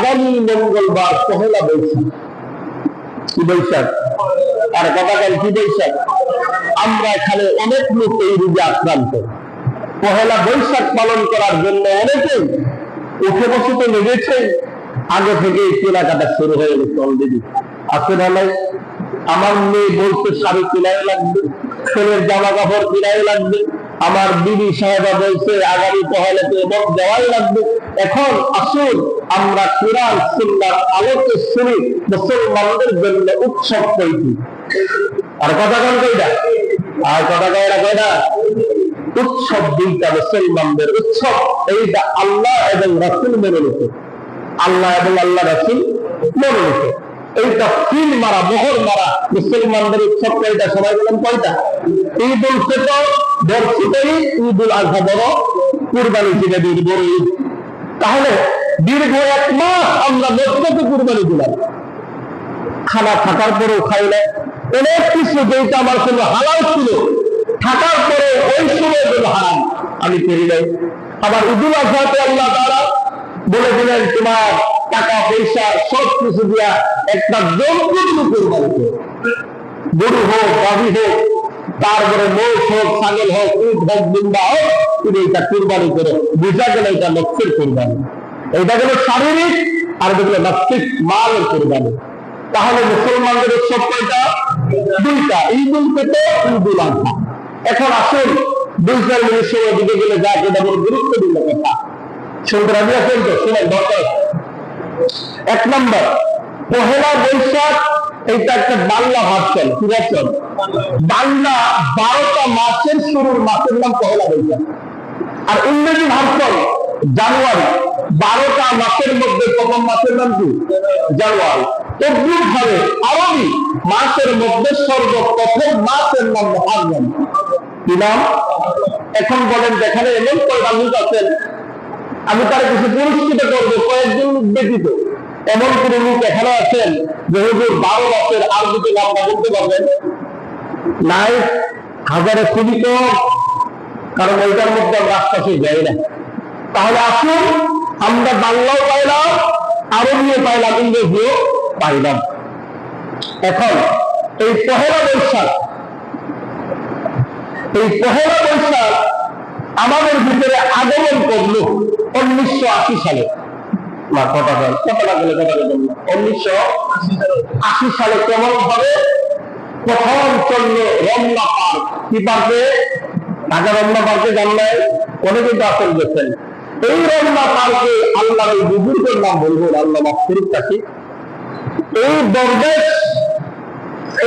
আগামী মঙ্গলবার পহেলা বৈশাখ। কি বৈশাখ? আর গতকাল কি বৈশাখ? আমরা এখানে অনেক লোক এই রোগে আক্রান্ত। পহেলা বৈশাখ পালন করার জন্য অনেকেই উঠে বসে তো লেগেছে, আগে থেকে কেনাকাটা শুরু হয়ে গেছে অলরেডি। আসলে নাই, আমার মেয়ে বলতে শাড়ি কিনাই লাগবে, ছেলের জামা কাপড় কিনাই লাগবে, আমার বিবি সাহেবা বলছে আগামী পহেলাতে এবং দেওয়াই লাগবে। এখন আসুন আমরা কুরআন সুন্নাহর আলোকে শুনি মুসলমানদের জন্য উৎসব কইছি। আর কথা কোন কইটা? আর কথা কয়টা কয়টা? উৎসব দিনটা মুসলমানদের উৎসব। এইটা আল্লাহ এবং রাসূল মেনে নিত, আল্লাহ এবং আল্লাহ রাসূল মেনে নিত। এইটা ফিল মারা, মোহর মারা মুসলমানদের উৎসব। কয়টা? সবাই বলেন কয়টা? ঈদ উল ফিতর, বর্ষিত ঈদ, ঈদ উল আযহা বড়, কুরবানি ছিল বড় ঈদ। তাহলে দীর্ঘ এক মাস আমরা মধ্যে কুরবানি দিলাম, খানা থাকার পরেও খাই না। অনেক কিছু যেটা আমার জন্য হালাল ছিল থাকার পরে ওই সময় গুলো হারাম আমি করি নাই। আবার ঈদুল আযহাতে আল্লাহ তাআলা বলে দিলেন তোমার টাকা পয়সা সব কিছু দিয়া একটা জন্তু কুরবানি করো, গরু হোক, গাভী হোক, তারপরে মোষ হোক, ছাগল হোক, উট হোক, ডিম্বা হোক, তুমি এটা কুরবানি করো। বুঝা গেল এটা লক্ষ্যের কুরবানি, এটা গেল শারীরিক, আর যেগুলো নাস্তিক মালের কুরবানি। তাহলে মুসলমানদের উৎসব কয়টা? দুইটা, ঈদ উল ফিতর, ঈদ উল আযহা। এখন আসুন 2-4 মিনিট সময় দিকে গেলে যা এটা বড় গুরুত্বপূর্ণ কথা শুনতে রাজি আছেন তো? শুনেন দরকার। 1 নম্বর, পহেলা বৈশাখ এইটা একটা বাংলা ভার্সন। কি ভার্সন? বাংলা 12টা মাসের শুরুর মাসের নাম পহেলা বৈশাখ। আর ইংরেজি ভার্সন জানুয়ারি। 12টা মাসের মধ্যে প্রথম মাসের নাম কি? জানুয়ারি। তদ্রুপ ভাবে আরবি মাসের মধ্যে সর্বপ্রথম মাসের নাম মুহররম। কি নাম? এখন বলেন যেখানে এমন কয়টা লোক আছেন আমি তার কিছু পুরস্কৃত করবো, কয়েকজন লোক ব্যতীত এমন কোন লোক এখানে আছেন যে হুজুর 12 মাসের আর দুটো নাম বলতে পারবেন? নাই, হাজারে খুবই কম, কারণ ওইটার মধ্যে রাস্তা সে যায় না। তাহলে আসুন আমরা বাংলাও পাইলাম, আরবিও পাইলাম, ইংরেজিও পাইলাম। এখন এই পহেলা বৈশাখ, এই পহেলা বৈশাখ আমাদের ভিতরে আগমন করলো 1980 সালে। 1980 সালে কেমন ভাবে প্রথম চললো রমনা পার্ক। কি পার্কে? ঢাকা রমনা পার্কে জানলেন অনেকে আসল গেছেন। এই রমনা পার্কে আল্লাহর এই বুজুর্গের নাম বলবো, আল্লাহ মাফ করুক তাকে। এই দরবেশ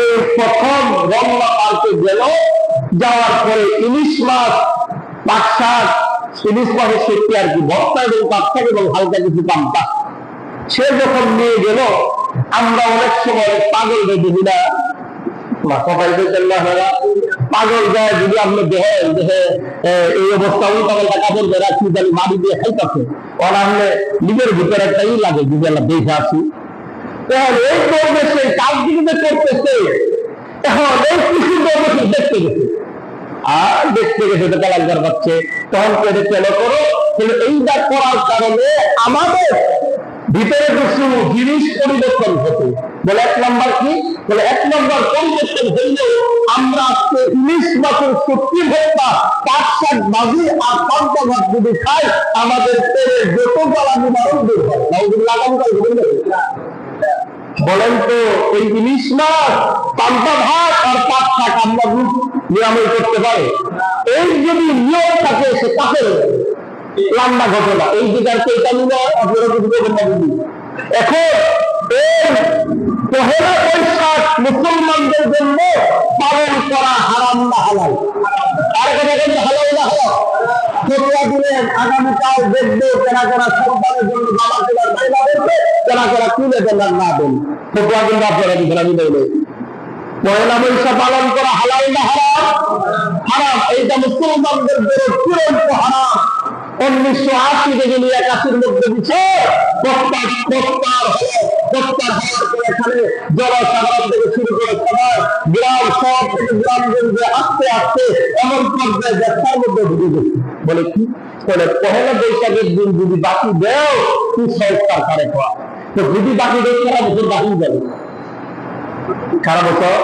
এই প্রথম রমনা পার্কে গেল, যাওয়ার পরে ইলিশ মাছ, পাট শাক, ইলিশ মাছের সেটি আর কি ভর্তা এবং পাট শাক এবং হালকা কিছু পান্তা সে যখন নিয়ে গেল, আমরা অনেক সময় পাগল বেঁধে দিলা পাগল যায় যদি আপনি দেখেন দেখে এই অবস্থা উল্টাপাল্টা কাপড় দিয়ে রাখছি, তাহলে মাটি দিয়ে খাইতেছে অনাহলে নিজের ভিতরে একটাই লাগে যদি আমরা দেখে আসি। এখন এই পরিবেশে কাজ দিকে করতেছে, এখন এই কৃষি পরিবেশে দেখতে গেছে, আর দেখতে গেছে তো কালার পাচ্ছে, তখন কেটে চলো করো। এইটা করার কারণে আমাদের ভিতরে কিছু জিনিস পরিবর্তন হতো। বলে 1 নম্বর কি? বলে 1 নম্বর পরিবর্তন হইলে আমরা আজকে ইলিশ মাছের সত্যি ভর্তা, পাট শাক ভাজি আর পান্তা ভাত যদি খাই, আমাদের পেটের যত জ্বালা নিবারণ দূর হয়। বলেন তো এই ইলিশ মাছ, পান্তা ভাত আর পাট শাক আমরা নিরাময় করতে পারে? এই যদি নিয়ম থাকে সে কাছে লম্বা ঘটনা, এই দিকার সেইটা নিলে আপনারা কিছু করবেন না। বুঝি এখন এই পহেলা বৈশাখ মুসলমানদের জন্য পালন করা হারাম না হালাল? আর কথা বলতে হালাল না হালাল? ফতোয়া দিলেন আগামীকাল দেখবে কেনা করা সন্তানের জন্য বাবা তোলার বাইরে বলবে, কেনা করা তুলে দেওয়ার না দেন। ফতোয়া কিন্তু আপনারা দিবেন, আমি বলবো পহেলা বৈশাখ পালন করা হালাল না হারাম? হারাম। এইটা মুসলমানদের জন্য চূড়ান্ত হারাম। 1980 থেকে 81 মধ্যে দিচ্ছে প্রস্তার হওয়ার পরে এখানে জনসাধারণ থেকে শুরু করে সবাই গ্রাম, শহর থেকে গ্রামগঞ্জে আস্তে আস্তে এমন পর্যায়ে ব্যবসার মধ্যে ঢুকে গেছে। বলে কি বলে পহেলা বৈশাখের দিন যদি বাকি দেও তুই সংস্কার করে খাওয়া, তো যদি বাকি দেয় সারা বছর বাকি যাবে, সারা বছর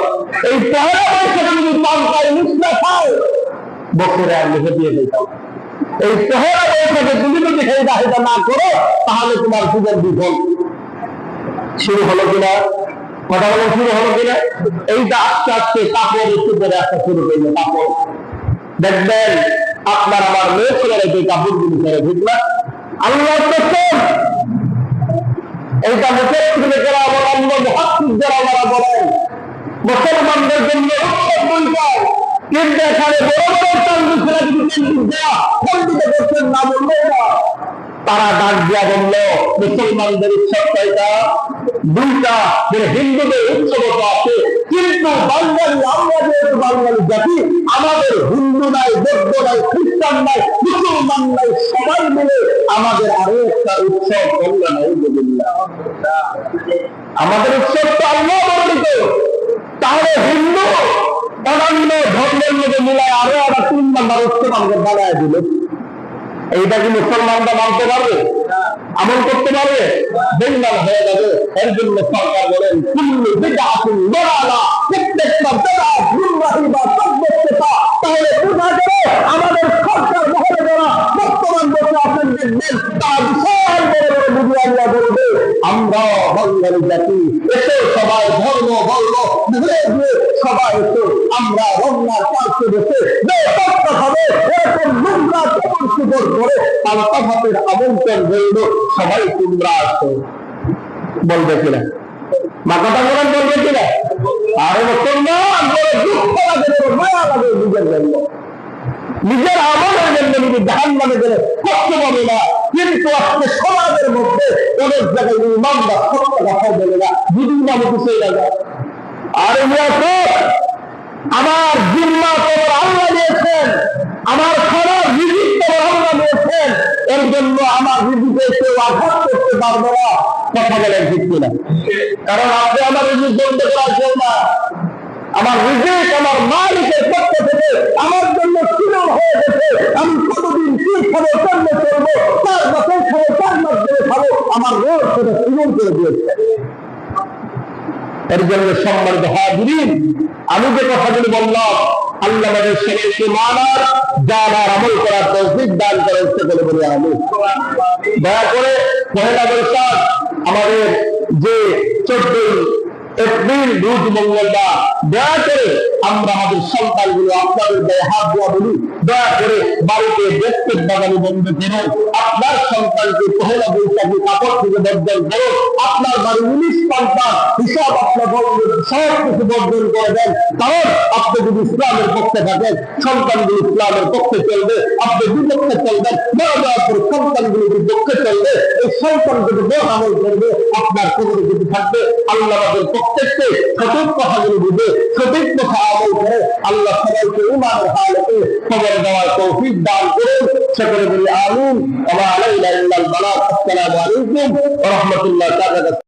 এই পহেলা বৈশাখে যদি পাল্টায় মিশ্রা খাও বছরে আর লিখে দিয়ে দিতাম। এই পহেলা বৈশাখে তুমি যদি সেই চাহিদা না করো তাহলে তোমার সুদের বিফল শুরু হলো কিনা, কথা বলা শুরু হলো কিনা। এইটা আস্তে আস্তে কাপড় সুদের আসা শুরু করলো। কাপড় দেখবেন আপনার আমার মেয়ে ছেলেরা যে কাপড় গুলি করে, ঠিক না? আল্লাহ এইটা মুখে করা অবলম্ব মহাত্মা যারা ওনারা বলেন মুসলমানদের জন্য উৎসব বৈশাখ, কিন্তু এখানে বড় বড় চান্দুরা যদি দেওয়া খণ্ডিত করছেন না বললে না, তারা ডাক দিয়া বলল মুসলমানদের উৎসব কয়টা? দুইটা। হিন্দুদের উৎসব তো আছে, কিন্তু বাঙালি, আমরা যেহেতু বাঙালি জাতি, আমাদের হিন্দু নাই, বৌদ্ধ নাই, খ্রিস্টান নাই, মুসলমান নাই, সবাই মিলে আমাদের আরো একটা উৎসব করলেন। আমাদের উৎসব তো আল্লাহ বর্ণিত, তাহলে হিন্দু অন্যান্য ধর্মের মধ্যে মিলায় আরো একটা 3 নম্বর উৎসব আমাদের বানায় দিল। এইটা কি মুসলমানরা মানতে পারবে? আমল করতে পারবে? বেঈমান হয়ে যাবে। এর জন্য সরকার বলেন কুল্লু বিদআতিন দালালা, প্রত্যেকটা বিদআত গুমরাহি বা সভ্যতা। তাহলে বোঝা গেল আমাদের সরকার মহলে যারা বর্তমান বছর আপনার দেখবেন তারা বিশাল বড় বড় মিডিয়া বলবে আমরা বাঙালি জাতি, এসে সবাই ধর্ম বর্ণ ভুলে গিয়ে সবাই এসে আমরা রমনার পাশে বসে বেপত্তা হবে এরকম নোংরা কাপড় চোপড় করে পাল্টা ভাতের আমন্ত্রণ রইল, সবাই তোমরা আসো। বলবে কিনা? মাথাটা বলেন বলবে কিনা? আর মুসলমান বলে দুঃখ লাগে, মায়া লাগে নিজের জন্য, নিজের আমলের জন্য নিজে জাহান্নামে গেলে কষ্ট পাবে না। কিন্তু আজকে সমাজের মধ্যে অনেক জায়গায় ইমামরা সত্য কথা বলে না, যদি ইমাম কিছু লাগে। আর আমার জিম্মা তোমার আল্লাহ দিয়েছেন, আমার খাবার রিজিক তোমার আল্লাহ দিয়েছেন, এর জন্য আমার রিজিকে কেউ আঘাত করতে পারবে না। কথা বলেন ঠিক কিনা? কারণ আপনি আমার রিজিক বন্ধ করার জন্য না, আমার রিজিক আমার মালিকের পক্ষ থেকে আমার জন্য সুনাম হয়ে গেছে। আমি কতদিন কি খাবো, কেমনে চলবো, 4 বছর খাবো, 4 মাস ধরে খাবো, আমার রোজ সেটা সুনাম করে দিয়েছে। এর জন্য সম্মানিত হাজিরিন, আমি যে কথাগুলি বললাম আল্লাহ আমাদের সেগুলিকে মানার, জানার, আমল করার তৌফিক দান করেন বলে বলি আমি। দয়া করে পহেলা বৈশাখ আমাদের যে 14 এপ্রিল রোজ মঙ্গলবার, দয়া করে আমরা আমাদের সন্তানগুলো আপনাদের গায়ে হাত দেওয়া বলি, দয়া করে বাড়িতে ব্যক্তির বাগানি বন্ধ করুন, আপনার সন্তানকে পহেলা বৈশাখী কাপড় থেকে বর্জন করুন, আপনার বাড়ি 19 সন্তান হিসাব আপনার সব কিছু বর্জন করে দেন। কারণ আপনি যদি ইসলামের পক্ষে থাকেন সন্তানগুলো ইসলামের পক্ষে চলবে, আপনি বিপক্ষে চলবেন, বড় দেওয়ার পর সন্তানগুলো বিপক্ষে চলবে, এই সন্তানগুলো বড় আমল করবে, আপনার খবরে যদি থাকবে। আল্লাহ আমাদের প্রত্যেককে সঠিক কথাগুলো বুঝে সঠিক কথা আমল করে আল্লাহ সবাইকে ঈমানের হালতে খবর দেওয়ার তৌফিক দান করুন। সকলে বলি আমিন। ওয়া আলাইনা ইল্লাল বালাগ। আসসালামু আলাইকুম ওয়া রাহমাতুল্লাহি ওয়া বারাকাতুহু।